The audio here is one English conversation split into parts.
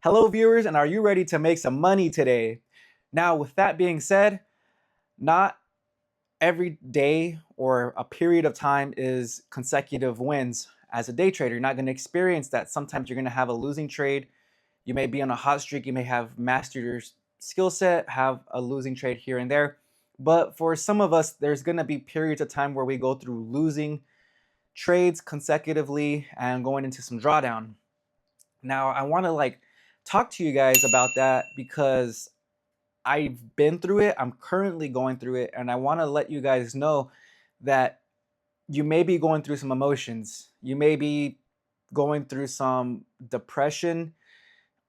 Hello, viewers, and are you ready to make some money today? Now, with that being said, not every day or a period of time is consecutive wins. As a day trader, you're not going to experience that. Sometimes you're going to have a losing trade. You may be on a hot streak. You may have mastered your skill set, have a losing trade here and there. But for some of us, there's going to be periods of time where we go through losing trades consecutively and going into some drawdown. Now, I want to talk to you guys about that because I've been through it. I'm currently going through it, and I want to let you guys know that you may be going through some emotions. You may be going through some depression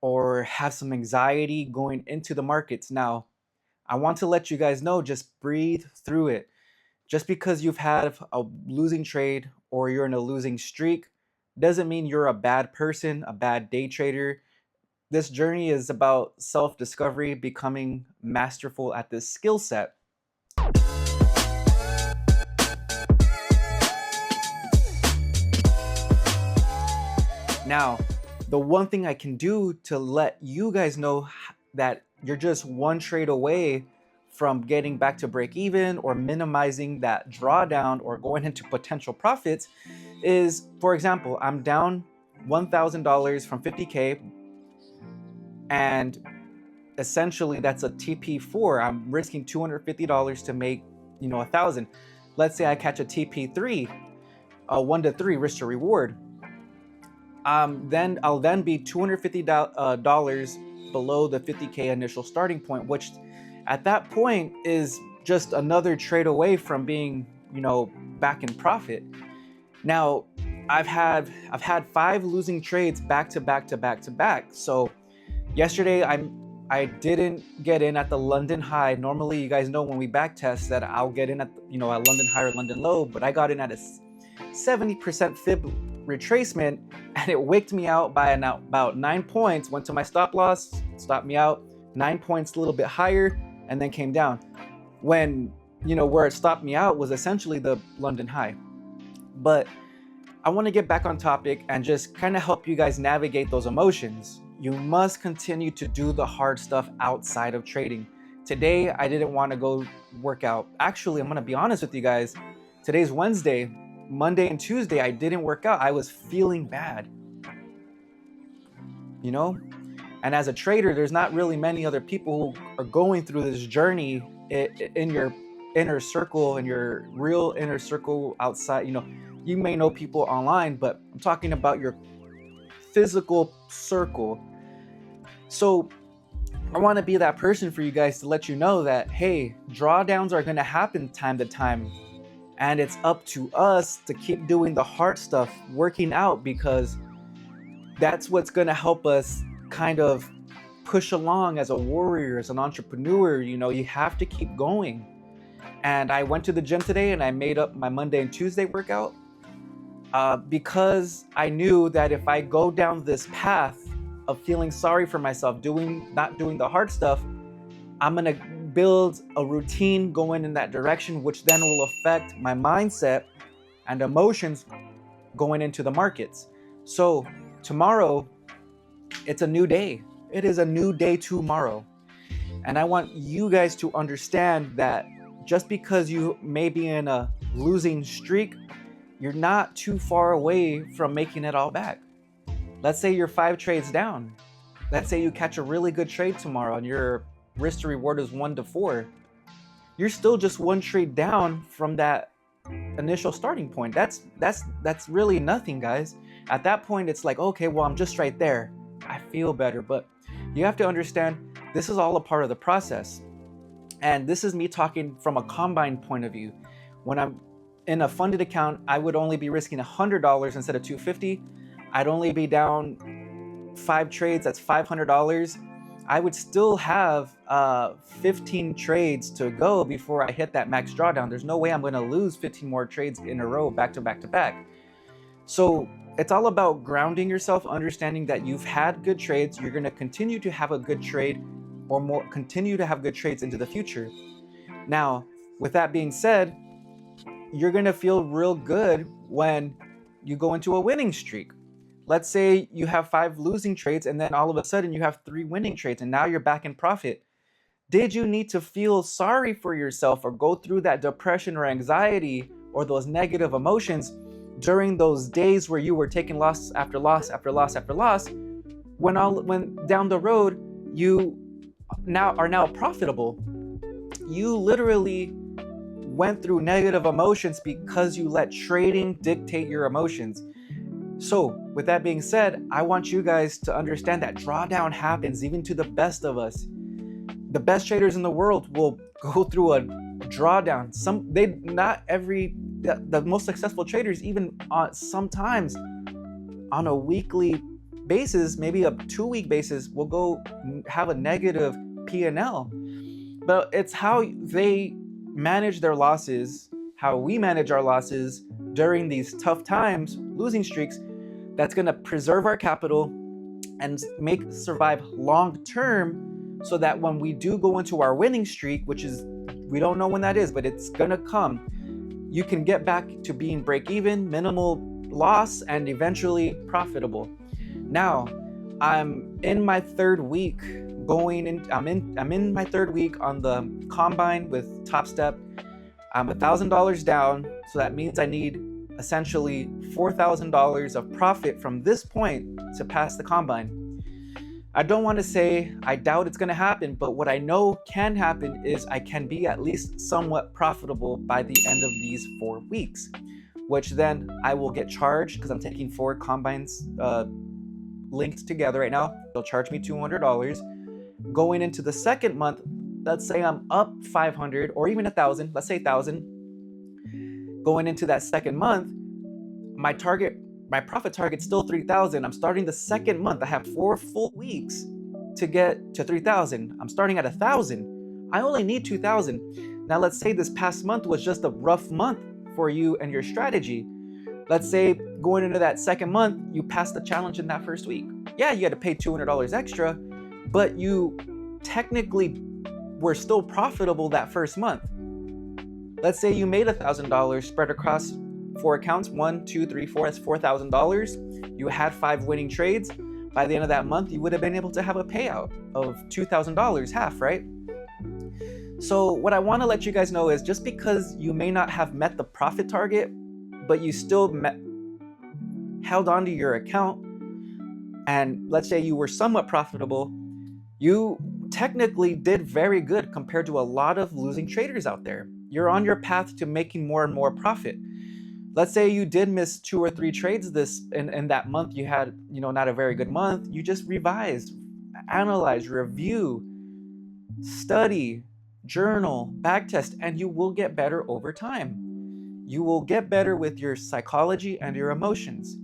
or have some anxiety going into the markets. Now, I want to let you guys know, just breathe through it. Just because you've had a losing trade or you're in a losing streak doesn't mean you're a bad person, a bad day trader. This journey is about self-discovery, becoming masterful at this skill set. Now, the one thing I can do to let you guys know that you're just one trade away from getting back to break even or minimizing that drawdown or going into potential profits is, for example, I'm down $1,000 from 50K, and essentially that's a TP4. I'm risking $250 to make, 1,000. Let's say I catch a TP3, a 1 to 3 risk to reward. Then I'll be $250 below the 50K initial starting point, which at that point is just another trade away from being, back in profit. Now, I've had 5 losing trades back to back. So yesterday I didn't get in at the London high. Normally, you guys know when we back test that I'll get in at at London high or London low, but I got in at a 70% fib retracement, and it wicked me out by about 9 points. Went to my stop loss, stopped me out 9 points, a little bit higher, and then came down. When where it stopped me out was essentially the London high. But I want to get back on topic and just kind of help you guys navigate those emotions. You must continue to do the hard stuff outside of trading. Today, I didn't want to go work out. Actually, I'm going to be honest with you guys. Today's Wednesday. Monday and Tuesday, I didn't work out. I was feeling bad. And as a trader, there's not really many other people who are going through this journey in your inner circle, in your real inner circle outside. You may know people online, but I'm talking about your physical circle. So I want to be that person for you guys to let you know that, hey, drawdowns are going to happen time to time. And it's up to us to keep doing the hard stuff, working out, because that's what's going to help us kind of push along as a warrior, as an entrepreneur. You have to keep going. And I went to the gym today and I made up my Monday and Tuesday workout because I knew that if I go down this path of feeling sorry for myself, not doing the hard stuff, I'm going to build a routine going in that direction, which then will affect my mindset and emotions going into the markets. So tomorrow, it's a new day. It is a new day tomorrow. And I want you guys to understand that just because you may be in a losing streak, you're not too far away from making it all back. Let's say you're 5 trades down. Let's say you catch a really good trade tomorrow and your risk to reward is 1 to 4. You're still just 1 trade down from that initial starting point. That's really nothing, guys. At that point, it's like, okay, well, I'm just right there. I feel better. But you have to understand, this is all a part of the process. And this is me talking from a combined point of view. When I'm in a funded account, I would only be risking $100 instead of $250. I'd only be down 5 trades. That's $500. I would still have 15 trades to go before I hit that max drawdown. There's no way I'm going to lose 15 more trades in a row, back to back. So it's all about grounding yourself, understanding that you've had good trades. You're going to continue to have a good trade or more, continue to have good trades into the future. Now, with that being said, you're going to feel real good when you go into a winning streak. let's say you have 5 losing trades and then all of a sudden you have 3 winning trades and now you're back in profit. Did you need to feel sorry for yourself or go through that depression or anxiety or those negative emotions during those days where you were taking loss after loss after loss after loss, when down the road you are now profitable? You literally went through negative emotions because you let trading dictate your emotions. So with that being said, I want you guys to understand that drawdown happens even to the best of us. The best traders in the world will go through a drawdown. The most successful traders, even sometimes on a weekly basis, maybe a 2-week basis, will go have a negative P&L. But it's how they manage their losses, how we manage our losses during these tough times, losing streaks, that's going to preserve our capital and make survive long term, so that when we do go into our winning streak, which is, we don't know when that is, but it's going to come, you can get back to being break even, minimal loss, and eventually profitable. Now, I'm in my 3rd week I'm in my 3rd week on the combine with Top Step. I'm $1,000 down, so that means I need essentially $4,000 of profit from this point to pass the combine. I don't want to say I doubt it's going to happen, but what I know can happen is I can be at least somewhat profitable by the end of these 4 weeks, which then I will get charged because I'm taking 4 combines linked together right now. They'll charge me $200. Going into the 2nd month, let's say I'm up 500 or even 1,000, let's say 1,000. Going into that 2nd month, my profit target's still 3,000. I'm starting the 2nd month. I have 4 full weeks to get to 3,000. I'm starting at 1,000. I only need 2,000. Now let's say this past month was just a rough month for you and your strategy. Let's say going into that 2nd month, you passed the challenge in that 1st week. Yeah, you had to pay $200 extra, but you technically were still profitable that 1st month. Let's say you made $1,000 spread across 4 accounts, 1, 2, 3, 4, that's $4,000. You had 5 winning trades. By the end of that month, you would have been able to have a payout of $2,000, half, right? So what I want to let you guys know is, just because you may not have met the profit target, but you still held onto your account, and let's say you were somewhat profitable, you technically did very good compared to a lot of losing traders out there. You're on your path to making more and more profit. Let's say you did miss 2 or 3 trades in that month. You had, not a very good month. You just revise, analyze, review, study, journal, backtest, and you will get better over time. You will get better with your psychology and your emotions.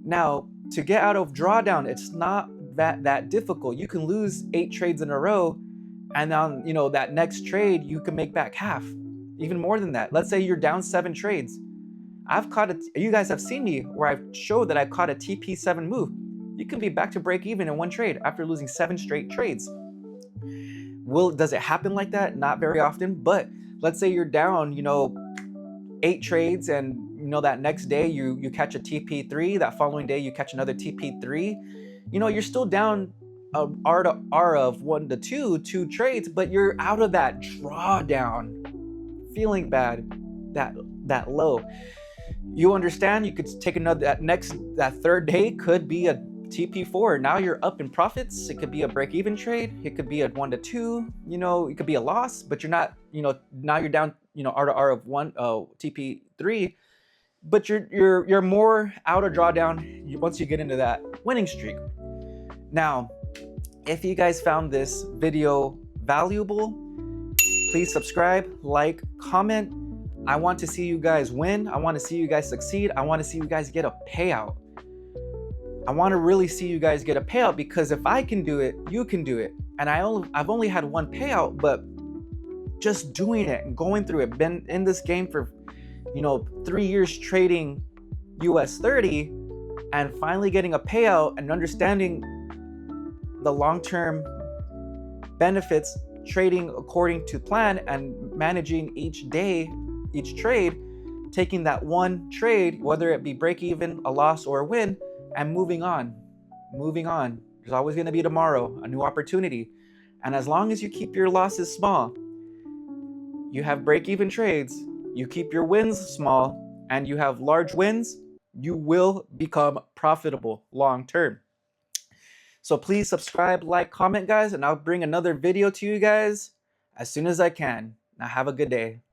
Now, to get out of drawdown, it's not that difficult. You can lose 8 trades in a row, and on that next trade you can make back half, even more than that. Let's say you're down 7 trades. You guys have seen me where I've showed that I caught a TP7 move. You can be back to break even in 1 trade after losing 7 straight trades. Does it happen like that? Not very often, but let's say you're down, 8 trades, and that next day you catch a TP3, that following day you catch another TP3. You're still down R to R of 1 to 2 trades, but you're out of that drawdown, feeling bad, that low. You understand? You could take that 3rd day could be a TP4. Now you're up in profits. It could be a break-even trade. It could be a 1 to 2. It could be a loss, but you're not. Now you're down. R to R of 1 TP3, but you're more out of drawdown once you get into that winning streak. Now, if you guys found this video valuable, please subscribe, like, comment. I want to see you guys win. I want to see you guys succeed. I want to see you guys get a payout. I want to really see you guys get a payout, because if I can do it, you can do it. And I've only had 1 payout, but just doing it and going through it, been in this game for 3 years trading US 30, and finally getting a payout and understanding the long-term benefits, trading according to plan and managing each day, each trade, taking that 1 trade, whether it be break even, a loss, or a win, and moving on, moving on. There's always going to be tomorrow, a new opportunity. And as long as you keep your losses small, you have break-even trades, you keep your wins small, and you have large wins, you will become profitable long term. So please subscribe, like, comment, guys, and I'll bring another video to you guys as soon as I can. Now have a good day.